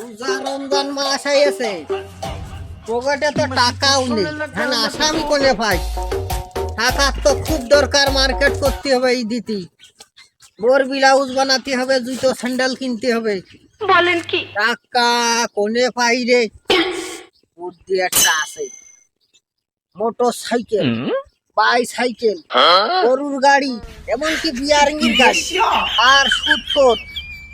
রোজা রমজান মাস আইছে, পকেটে তো টাকাও নেই। হ্যাঁ, আসামি কোনে পাই? টাকার তো খুব দরকার, মার্কেট করতে হবে, এই দিতি বোর ব্লাউজ বানাতে হবে, জুতো স্যান্ডেল কিনতে হবে। বলেন কি? টাকা কোনে পাই রে? বুদ্ধি একটা আছে, মোটর সাইকেল, বাইসাইকেল, গরুর গাড়ি, এমনকি বিয়ারিংয়ের গাড়ি। আর সুদখোর,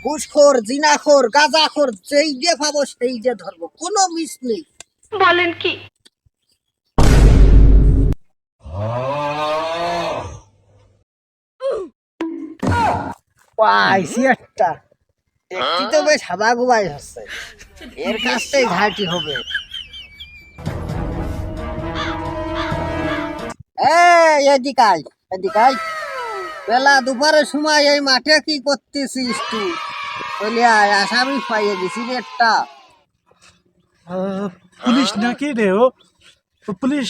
ঘুষখোর, জিনাখোর, গাঁজাখোর, যেই যে পাবো সেই যে ধরবো, কোনো মিস নেই। বলেন কি? পাইছি একটা, দেখতে তো বেশ হাবাগুবাই হচ্ছে, এর কাছটাই ঘাটি হবে। এদিকাই এদিকাই, বেলা দুপুরের সময় এই মাঠে কি করতেছিস তুই? বলি আয়, আসামি পাইয়ে দিছি রে একটা। পুলিশ নাকি রে? ও পুলিশ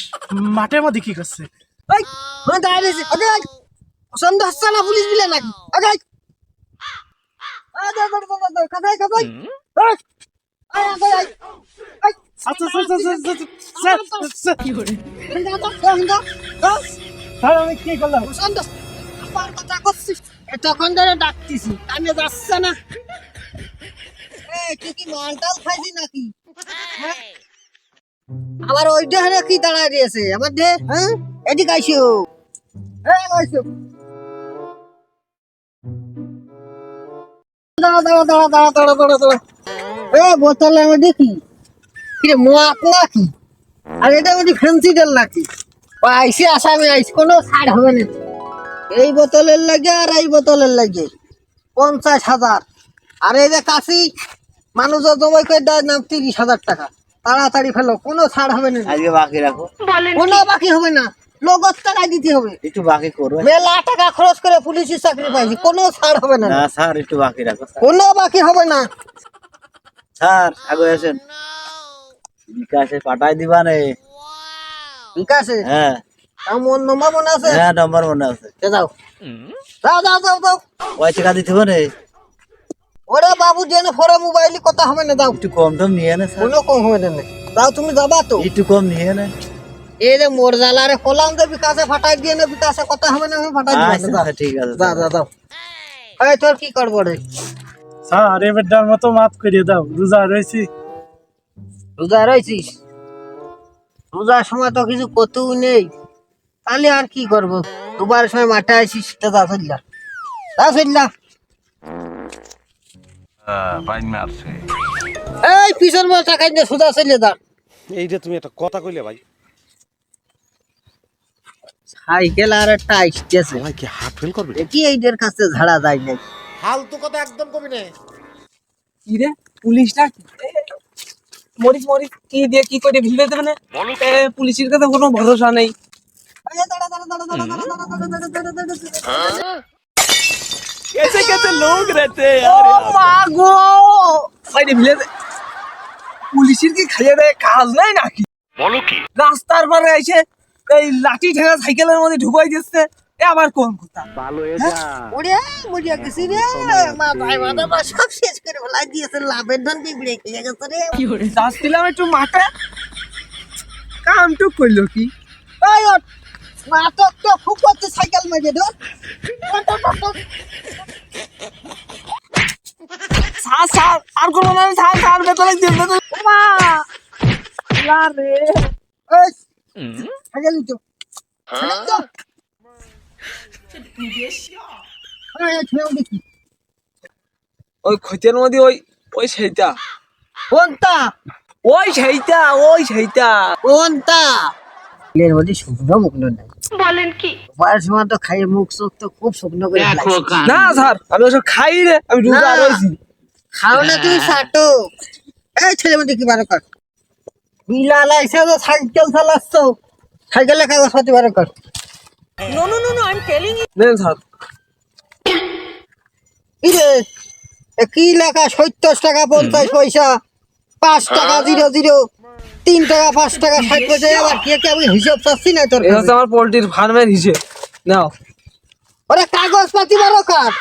মাঠের মধ্যে কি করছে? এই, দাঁড়িয়ে রয়েছে, আগে আয়। সন্দেহ হচ্ছে না পুলিশ বিলে নাকি? আগে আয়। কাদাই কাদাই, আগে আয়। আচ্ছা স্যার, স্যার আমি কি করলাম? তখন ধরে ডাকতেছি, কানে যাচ্ছে না। তুই কি মালটাল খাইছি নাকি? হ্যাঁ? আবার ওইটা হলে কি দাঁড়ায় দিয়েছে আমার দে? হ্যাঁ, এদিকে আইসো, আইসো। বোতলের মধ্যে কি মাপ নাকি? আর এটা মধ্যে ফ্যান্সি তেল নাকি? আইসি আসামি আইসি, কোনো ছাড় হবে না। এই বোতলের লাগে আর এই বোতলের লাগে 50,000। আর এই যে কাশি মানুষ জমাই করে দেয় নাম 30,000 টাকা। তাড়াতাড়ি ফেলো, কোনো ছাড় হবে না। আজকে বাকি রাখো, কোনো বাকি হবে না, নগদ টাকায় দিতে হবে। একটু বাকি করো। মেলা টাকা খরচ করে পুলিশের চাকরি পাইছি, কোনো ছাড় হবে না। না স্যার, একটু বাকি রাখো স্যার। কোনো বাকি হবে না। স্যার আগে আসেন, বিকাশে পাঠাই দিবা নে। ঠিক আছে, হ্যাঁ মন নম্বর মনে আছে? হ্যাঁ, নম্বর মনে আছে। যাও যাও যাও যাও যাও। ওই টাকা দিতে হবে না, ওরে বাবু, যেন ফোরে মোবাইলে কথা হবে না, দাও। একটু কম টম নিয়ে নে স্যার, কোনো কম হবে না। যাও, তুমি যাবা তো? একটু কম নিয়ে নে। এই যে মোর জ্বালারে কলাম যে বিকাশে ফাটাই দিয়ে না, বিকাশে কথা হবে না, আমি ফাটাই আচ্ছা, দিই। আচ্ছা, ঠিক আছে যাও যাও যাও। এই তোর কি করবো রে? স্যার এবারটার মতো মাফ করিয়ে দাও, রোজা রয়েছি। রোজা রয়েছিস? রোজার সময় তো কিছু করতেও নেই, তাহলে আর কি করবো? দুবার সময় মাঠে আসিস, সেটা যা চললা, যা চললা। এই পিছন মাল টাকাই না, সোজা চলে যা। এইটা তুমি একটা কথা কইলে ভাই। সাইকেল আর একটা আসতেছে, ভাই কি হাত ফেল করবে? কি এইদের কাছে ঝাড়া যায় নাই। ফালতু কথা একদম কবি না। কি রে পুলিশ না মরিচ মরিচ কি দিয়ে কি করে ভিড়ে দেবে না? পুলিশের কাছে কোনো ভরসা নেই। कैसे कैसे लोग रहते हैं यार। ও মা গো, সাইডে ভিলে দে। পুলিশের কি খাইয়ে দেয় কাজ নাই নাকি? বলো কি? রাস্তার পারে এসে এই লাঠি ঠেকা সাইকেলের মধ্যে ঢুকাই দিচ্ছে, এ আবার কোন কথা? ওরে মরিয়া গেছি রে, মা ভাই বাবা মা সব শেষ করে ফেলাই দিয়েছে, লাভের ধন বিগড়ে খেয়ে গেছে রে। যাচ্ছিলাম একটু মাঠে, কামটু করলো কি? এই ওঠ, নাটক তো খুব করছে, সাইকেল মেরে ধর। স্যার স্যার আর কোনো না, স্যার স্যার ভেতরে দিয়ে ভেতরে মা রে। এই সাইকেল নিচো, নিচো। এই ছেড়ে দেখি ওই ক্ষতির মধ্যে ওই ওই সেইটা, কোনটা? ওই সেইটা, ওই সেইটা। কোনটা? এর মধ্যে শুকনো মুখলো নাই। বলেন কি? বয়স সময় তো খাইয়ে মুখ চোখ তো খুব শুকনো করে ফেলাইছে। না স্যার, আমি ওসব খাই রে, আমি রোজা না। রয়েছি। খাও না তুমি চাটো। এই ছেলে মধ্যে কি বারো কর, বিলাল আইসা তো সাইকেল চালাচ্ছ, সাইকেলে কাগজপাতি বারো কর। No no no no, I am telling you. নেন স্যার। ইরে কি লেখা? 70 টাকা 50 পয়সা, 5 টাকা 00, 3 টাকা 5 টাকা 60 পয়সা। আবার কে কে আমি হিসাব চাচ্ছি না তোর এটা কাছে। হচ্ছে আমার পোল্ট্রির ফার্মের হিসেব। নাও ওরে কাগজপাতি বারো কর।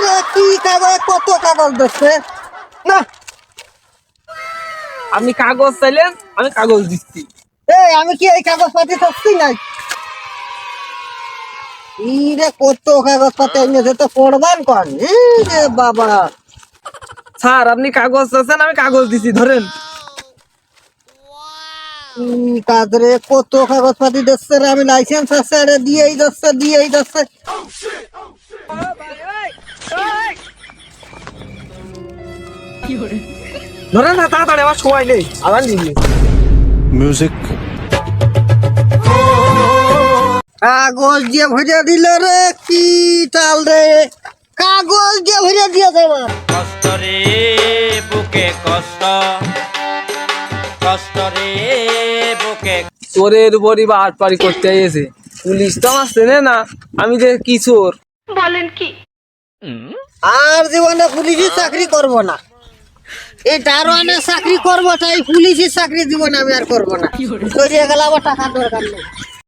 রে কি কাগজ, কত কাগজ দিচ্ছে না? আপনি কাগজ চাইলেন, আমি কাগজ দিচ্ছি। এই আমি কি এই কাগজপাতি থাকছি নাই? ইরে কত কাগজপাতি এনেছে তো পড়বার কন। এই রে বাবা, স্যার আপনি কাগজ চাচ্ছেন, আমি কাগজ দিচ্ছি, ধরেন। কাজরে কত কাগজপাতি দিচ্ছে রে, আমি লাইসেন্স আছে রে, দিয়েই যাচ্ছে। ধরেন না, তাড়াতাড়ি, আমার সময় নেই, আবার দিবি। মিউজিক। কাগজ দিয়ে ভরে দিল রে, কি চাল রে, কাগজ দিয়ে ভরে দিয়েছে আমার। কষ্ট রে বুকে কষ্ট, কষ্ট রে বুকে। চোরের উপরই বা আটপাড়ি করতে এসে পুলিশ তো আমার চেনে না, আমি যে কি চোর। বলেন কি? আর জীবনে পুলিশের চাকরি করব না, এই দারোয়ানের চাকরি করবো, তাই পুলিশের চাকরি জীবনে আমি আর করবো না। করিয়ে গেলে আমার টাকার দরকার নেই।